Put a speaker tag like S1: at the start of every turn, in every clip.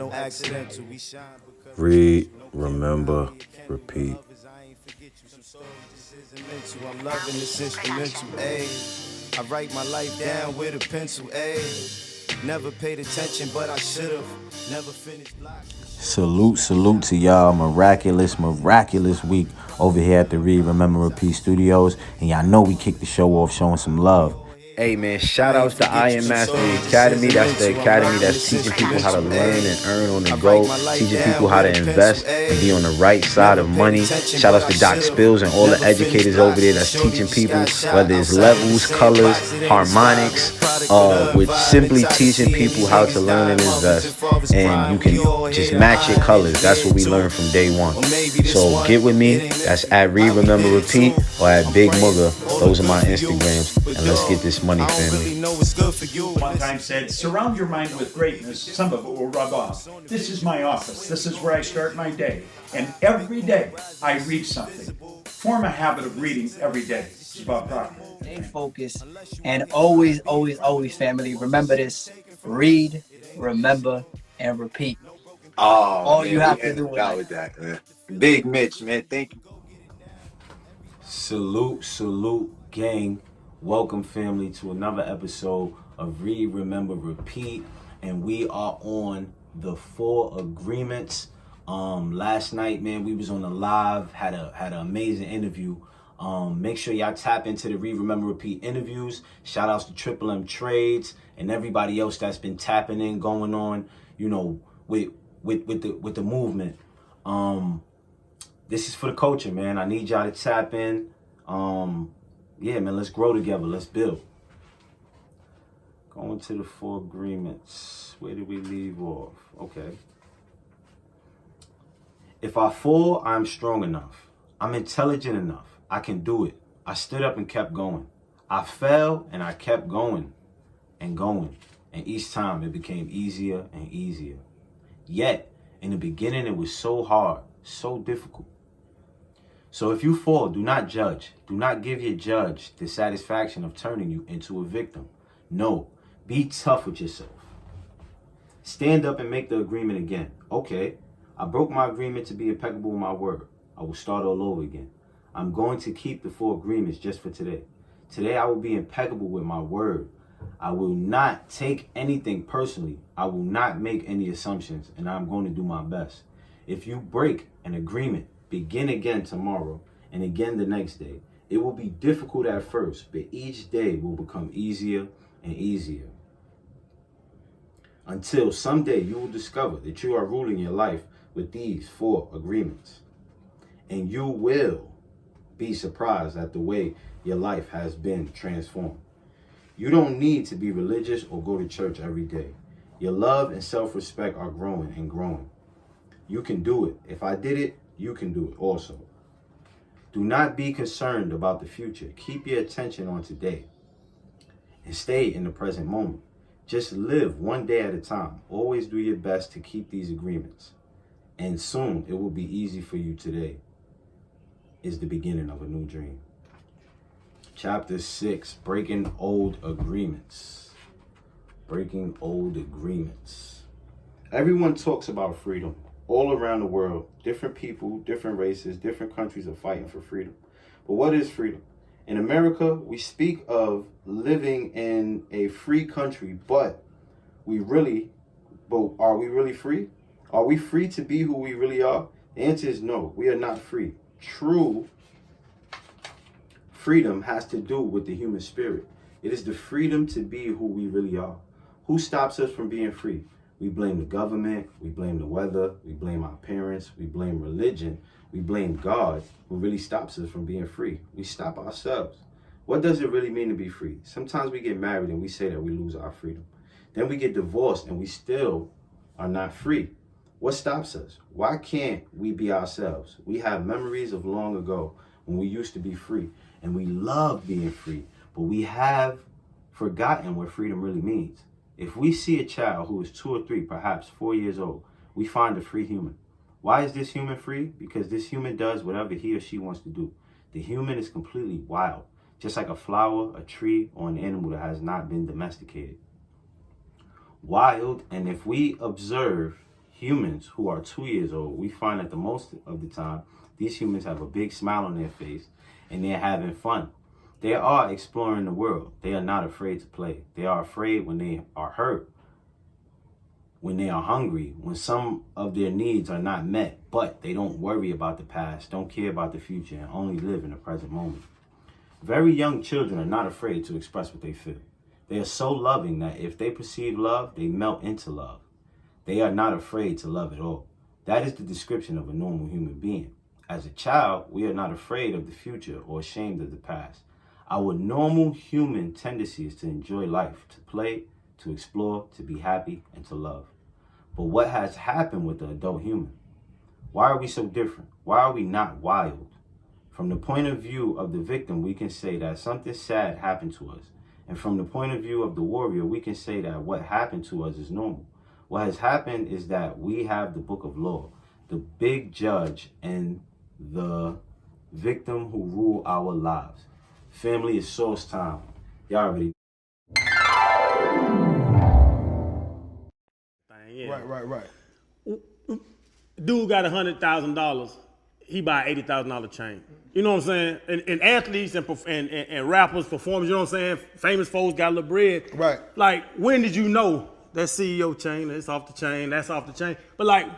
S1: no accidental. We shine because
S2: Read, remember, repeat.
S1: I'm loving this instrumental, ayy. I write my life down with a pencil, ayy. Never paid attention, but I should've. Never finished blocks.
S2: Salute to y'all. Miraculous week over here at the Read, Remember, Repeat Studios. And y'all know we kicked the show off showing some love. Hey man, shout outs to I Am Mastery Academy. That's the academy that's teaching people how to learn and earn on the go, teaching people how to invest and be on the right side of money. Shout outs to Doc Spills and all the educators over there that's teaching people, whether it's levels, colors, harmonics, with simply teaching people how to learn and invest. And you can just match your colors. That's what we learned from day one. So get with me. That's at Read, Remember, Repeat, or at Big MUGGA. Those are my Instagrams. And let's get this money, family.
S3: One time said, surround your mind with greatness, some of it will rub off. This is my office. This is where I start my day. And every day I read something. Form a habit of reading every day. It's about progress.
S4: Stay focused and always, family, remember this. Read, remember, and repeat.
S5: Oh,
S4: All
S5: man,
S4: you have
S5: we
S4: to
S5: ended
S4: do
S5: out
S4: is
S5: with that, man. Big Mitch, man. Thank you.
S2: Salute, gang. Welcome, family, to another episode of Read, Remember, Repeat. And we are on the 4 agreements. Last night, man, we was on the live, had an amazing interview. Make sure y'all tap into the Read, Remember, Repeat interviews. Shout outs to Triple M Trades and everybody else that's been tapping in, going on, with the movement. This is for the culture, man. I need y'all to tap in. Yeah, man, let's grow together. Let's build. Going to the 4 agreements. Where did we leave off? Okay. If I fall, I'm strong enough. I'm intelligent enough. I can do it. I stood up and kept going. I fell and I kept going and going. And each time it became easier and easier. Yet, in the beginning, it was so hard, so difficult. So if you fall, do not judge. Do not give your judge the satisfaction of turning you into a victim. No, be tough with yourself. Stand up and make the agreement again. Okay, I broke my agreement to be impeccable with my word. I will start all over again. I'm going to keep the 4 agreements just for today. Today I will be impeccable with my word. I will not take anything personally. I will not make any assumptions, and I'm going to do my best. If you break an agreement, begin again tomorrow and again the next day. It will be difficult at first, but each day will become easier and easier. Until someday you will discover that you are ruling your life with these 4 agreements. And you will be surprised at the way your life has been transformed. You don't need to be religious or go to church every day. Your love and self-respect are growing and growing. You can do it. If I did it, you can do it also. Do not be concerned about the future. Keep your attention on today and stay in the present moment. Just live one day at a time. Always do your best to keep these agreements. And soon it will be easy for you. Today is the beginning of a new dream. Chapter 6, Breaking Old Agreements. Breaking old agreements. Everyone talks about freedom. All around the world, different people, different races, different countries are fighting for freedom. But what is freedom? In America, we speak of living in a free country, but are we really free? Are we free to be who we really are? The answer is no, we are not free. True freedom has to do with the human spirit. It is the freedom to be who we really are. Who stops us from being free? We blame the government, we blame the weather, we blame our parents, we blame religion, we blame God, who really stops us from being free. We stop ourselves. What does it really mean to be free? Sometimes we get married and we say that we lose our freedom. Then we get divorced and we still are not free. What stops us? Why can't we be ourselves? We have memories of long ago when we used to be free and we love being free, but we have forgotten what freedom really means. If we see a child who is 2 or 3, perhaps 4 years old, we find a free human. Why is this human free? Because this human does whatever he or she wants to do. The human is completely wild, just like a flower, a tree, or an animal that has not been domesticated. Wild, and if we observe humans who are 2 years old, we find that the most of the time, these humans have a big smile on their face and they're having fun. They are exploring the world. They are not afraid to play. They are afraid when they are hurt, when they are hungry, when some of their needs are not met, but they don't worry about the past, don't care about the future, and only live in the present moment. Very young children are not afraid to express what they feel. They are so loving that if they perceive love, they melt into love. They are not afraid to love at all. That is the description of a normal human being. As a child, we are not afraid of the future or ashamed of the past. Our normal human tendency is to enjoy life, to play, to explore, to be happy, and to love. But what has happened with the adult human? Why are we so different? Why are we not wild? From the point of view of the victim, we can say that something sad happened to us. And from the point of view of the warrior, we can say that what happened to us is normal. What has happened is that we have the book of law, the big judge, and the victim who rule our lives. Family is source time. Y'all already.
S6: Yeah.
S7: Right.
S6: Dude got $100,000. He buy $80,000 chain. You know what I'm saying? And athletes and rappers, performers, you know what I'm saying? Famous folks got a little bread.
S7: Right.
S6: Like, when did you know that CEO chain, that's off the chain, that's off the chain? But like,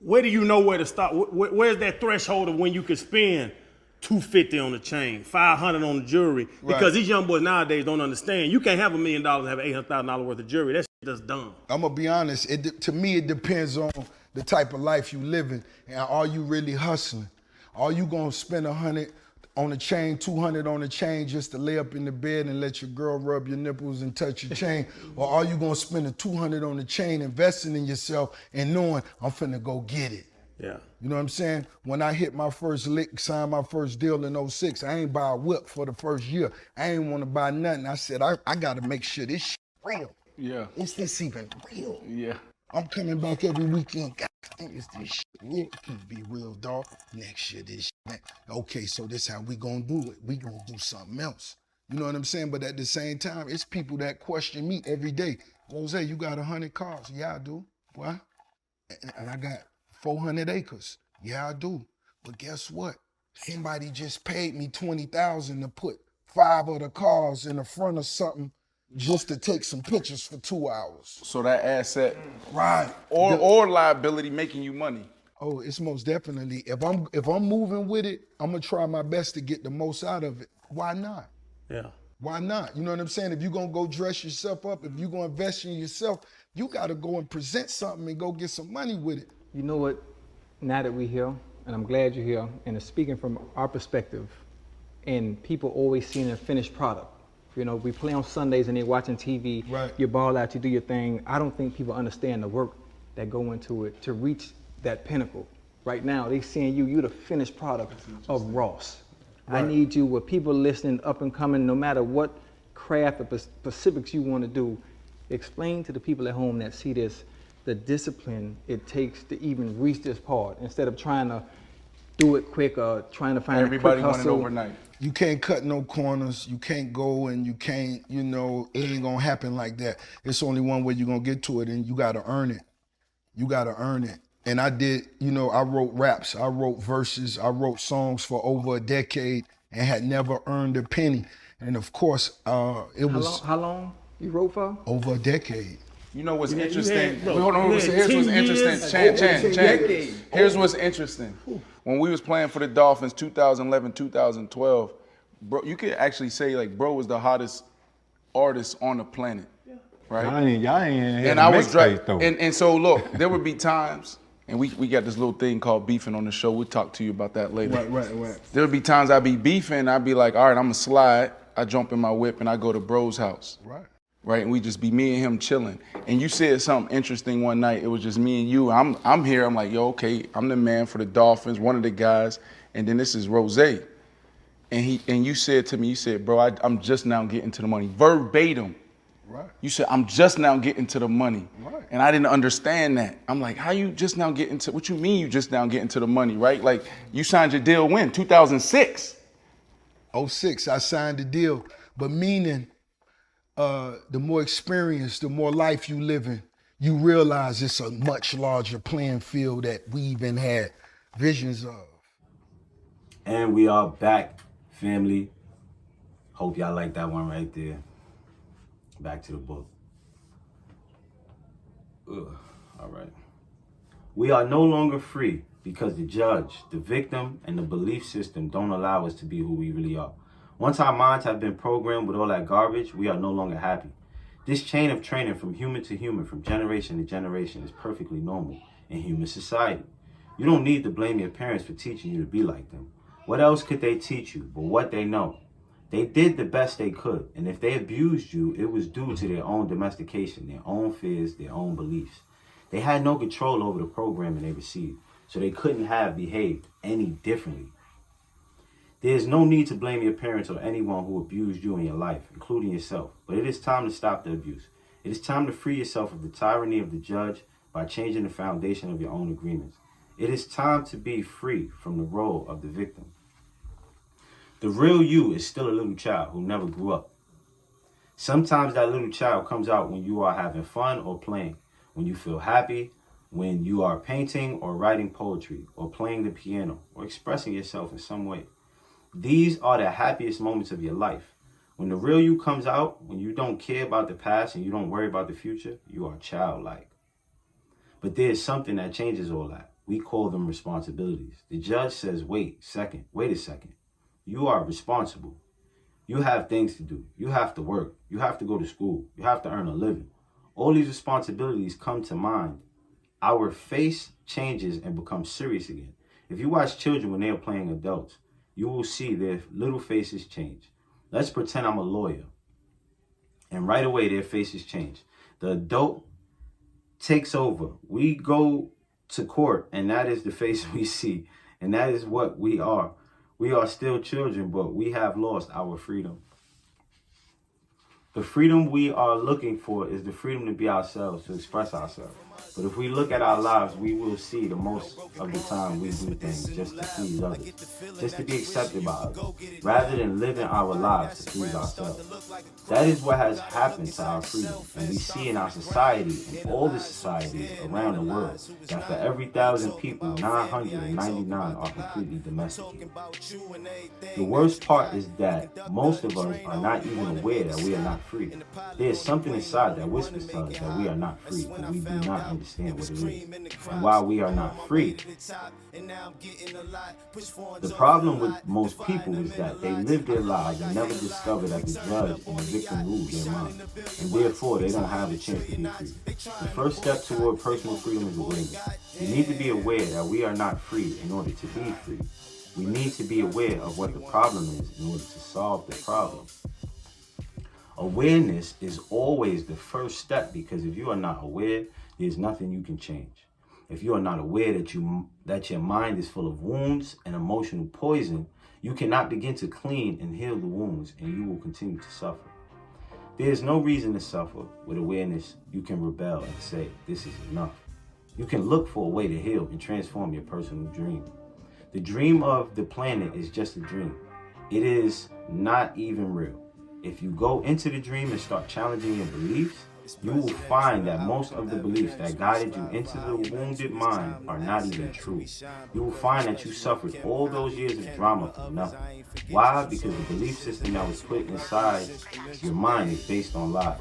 S6: where do you know where to start? Where's that threshold of when you could spend $250 on the chain, $500 on the jewelry? Because these young boys nowadays don't understand. You can't have $1 million and have $800,000 worth of jewelry. That shit just dumb.
S7: I'm gonna be honest. To me, it depends on the type of life you living, and are you really hustling? Are you gonna spend $100 on a chain, $200 on a chain just to lay up in the bed and let your girl rub your nipples and touch your chain? Or are you gonna spend a $200 on the chain, investing in yourself and knowing I'm finna go get it?
S6: Yeah.
S7: You know what I'm saying? When I hit my first lick, signed my first deal in 06, I ain't buy a whip for the first year. I ain't wanna buy nothing. I said, I gotta make sure this shit real.
S8: Yeah.
S7: Is this even real?
S8: Yeah.
S7: I'm coming back every weekend. God, is this shit real? It can be real, dog. Next year, this shit. Okay, so this how we gonna do it. We gonna do something else. You know what I'm saying? But at the same time, it's people that question me every day. Jose, you got 100 cars? Yeah, I do. What? And I got 400 acres. Yeah, I do. But guess what? Somebody just paid me $20,000 to put 5 of the cars in the front of something just to take some pictures for 2 hours.
S8: So that asset,
S7: right?
S8: Or liability making you money.
S7: Oh, it's most definitely. If I'm moving with it, I'm gonna try my best to get the most out of it. Why not?
S6: Yeah.
S7: Why not? You know what I'm saying? If you're gonna go dress yourself up, if you're gonna invest in yourself, you gotta go and present something and go get some money with it.
S9: You know what? Now that we're here, and I'm glad you're here, and it's speaking from our perspective, and people always seeing a finished product. You know, we play on Sundays and they're watching TV,
S7: right.
S9: You ball out, you do your thing. I don't think people understand the work that go into it to reach that pinnacle. Right now, they seeing you the finished product of Ross. Right. I need you, with people listening, up and coming, no matter what craft or specifics you want to do, explain to the people at home that see this, the discipline it takes to even reach this part, instead of trying to do it quick or trying to find
S8: everybody
S9: a quick hustle.
S8: want it overnight.
S7: You can't cut no corners. You can't go and you can't, it ain't gonna happen like that. It's only one way you're gonna get to it, and you gotta earn it. You gotta earn it. And I did, I wrote raps, I wrote verses, I wrote songs for over a decade and had never earned a penny. And of course, How
S9: long you wrote for?
S7: Over a decade.
S8: You know what's interesting?
S6: Here's
S8: what's interesting. Chan. Here's what's interesting. When we was playing for the Dolphins, 2011, 2012, bro, you could actually say like bro was the hottest artist on the planet, right?
S10: Y'all ain't
S8: and I was though. And so look, there would be times, and we got this little thing called beefing on the show. We'll talk to you about that later.
S7: Right.
S8: There would be times I'd be beefing, I'd be like, all right, I'm gonna slide. I jump in my whip and I go to bro's house. Right, and we just be me and him chilling. And you said something interesting one night. It was just me and you. I'm here. I'm like, yo, okay, I'm the man for the Dolphins, one of the guys. And then this is Rose. And you said to me, bro, I'm just now getting to the money. Verbatim.
S7: Right.
S8: You said, I'm just now getting to the money.
S7: Right.
S8: And I didn't understand that. I'm like, how you just now getting to, what you mean you just now getting to the money, right? Like, you signed your deal when? 2006?
S7: 06, I signed the deal. But meaning, the more experience, the more life you living, you realize it's a much larger playing field that we even had visions of.
S2: And we are back, family. Hope y'all like that one right there. Back to the book. Ugh. All right. We are no longer free because the judge, the victim, and the belief system don't allow us to be who we really are. Once our minds have been programmed with all that garbage, we are no longer happy. This chain of training from human to human, from generation to generation, is perfectly normal in human society. You don't need to blame your parents for teaching you to be like them. What else could they teach you but what they know? They did the best they could, and if they abused you, it was due to their own domestication, their own fears, their own beliefs. They had no control over the programming they received, so they couldn't have behaved any differently. There is no need to blame your parents or anyone who abused you in your life, including yourself, but it is time to stop the abuse. It is time to free yourself of the tyranny of the judge by changing the foundation of your own agreements. It is time to be free from the role of the victim. The real you is still a little child who never grew up. Sometimes that little child comes out when you are having fun or playing, when you feel happy, when you are painting or writing poetry or playing the piano or expressing yourself in some way. These are the happiest moments of your life. When the real you comes out, when you don't care about the past and you don't worry about the future, you are childlike. But there is something that changes all that. We call them responsibilities. The judge says, wait a second. You are responsible. You have things to do. You have to work. You have to go to school. You have to earn a living. All these responsibilities come to mind. Our face changes and becomes serious again. If you watch children when they are playing adults, you will see their little faces change. Let's pretend I'm a lawyer. And right away, their faces change. The adult takes over. We go to court, and that is the face we see. And that is what we are. We are still children, but we have lost our freedom. The freedom we are looking for is the freedom to be ourselves, to express ourselves. But if we look at our lives, we will see the most of the time we do things just to please others, just to be accepted by others, rather than living our lives to please ourselves. That is what has happened to our freedom, and we see in our society and all the societies around the world that for every 1,000 people, 999 are completely domesticated. The worst part is that most of us are not even aware that we are not free. There is something inside that whispers to us that we are not free, but we do not understand what it is. And while we are not free, the problem with most people is that they live their lives and never discover that the judge and the victim rule their mind, and therefore they don't have a chance to be free. The first step toward personal freedom is awareness. We need to be aware that we are not free in order to be free. We need to be aware of what the problem is in order to solve the problem. Awareness is always the first step, because if you are not aware, there's nothing you can change. If you are not aware that your mind is full of wounds and emotional poison, you cannot begin to clean and heal the wounds, and you will continue to suffer. There is no reason to suffer. With awareness, you can rebel and say, this is enough. You can look for a way to heal and transform your personal dream. The dream of the planet is just a dream. It is not even real. If you go into the dream and start challenging your beliefs, you will find that most of the beliefs that guided you into the wounded mind are not even true. You will find that you suffered all those years of drama for nothing. Why? Because the belief system that was put inside your mind is based on lies.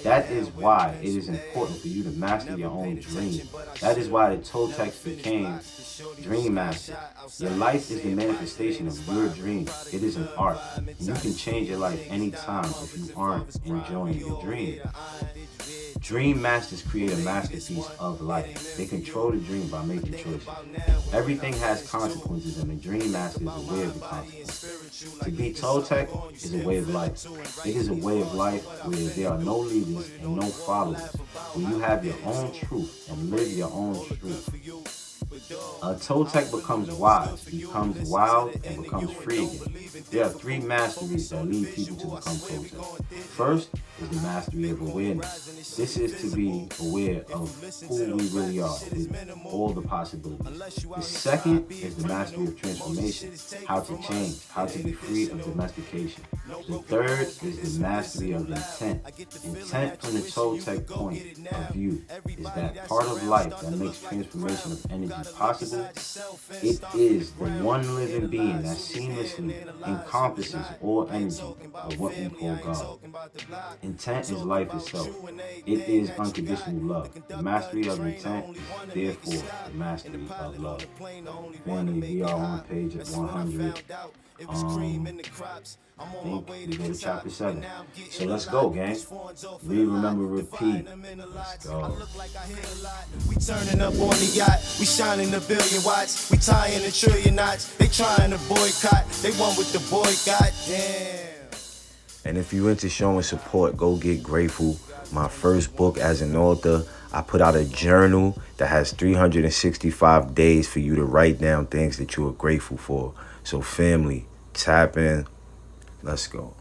S2: That is why it is important for you to master your own dream. That is why the Toltecs became Dream Master. Your life is the manifestation of your dream. It is an art. And you can change your life anytime if you aren't enjoying your dream. Dream masters create a masterpiece of life. They control the dream by making choices. Everything has consequences, and the dream master is aware of the consequences. To be Toltec is a way of life. It is a way of life where there are no leaders and no followers, where you have your own truth and live your own truth. A Toltec becomes wise, becomes wild, and becomes free again. There are 3 masteries that lead people to become Toltec. First is the mastery of awareness. This is to be aware of who we really are with all the possibilities. The second is the mastery of transformation, how to change, how to be free of domestication. The third is the mastery of intent. Intent from the Toltec point of view is that part of life that makes transformation of energy possible. It is the one living being that seamlessly encompasses all energy of what we call God. Intent is life itself. It is unconditional love. The mastery of intent is therefore the mastery of love. Family, we are on page 100. I think we go to chapter 7. So let's go, gang. Read, remember, repeat. Let's go.
S1: We turning up on the yacht, we shining a billion watts, we tying a trillion knots. They trying to boycott, they want with the boycott. Damn.
S2: And if you into showing support, go get Grateful. My first book as an author. I put out a journal that has 365 days for you to write down things that you are grateful for. So family, tap in. Let's go.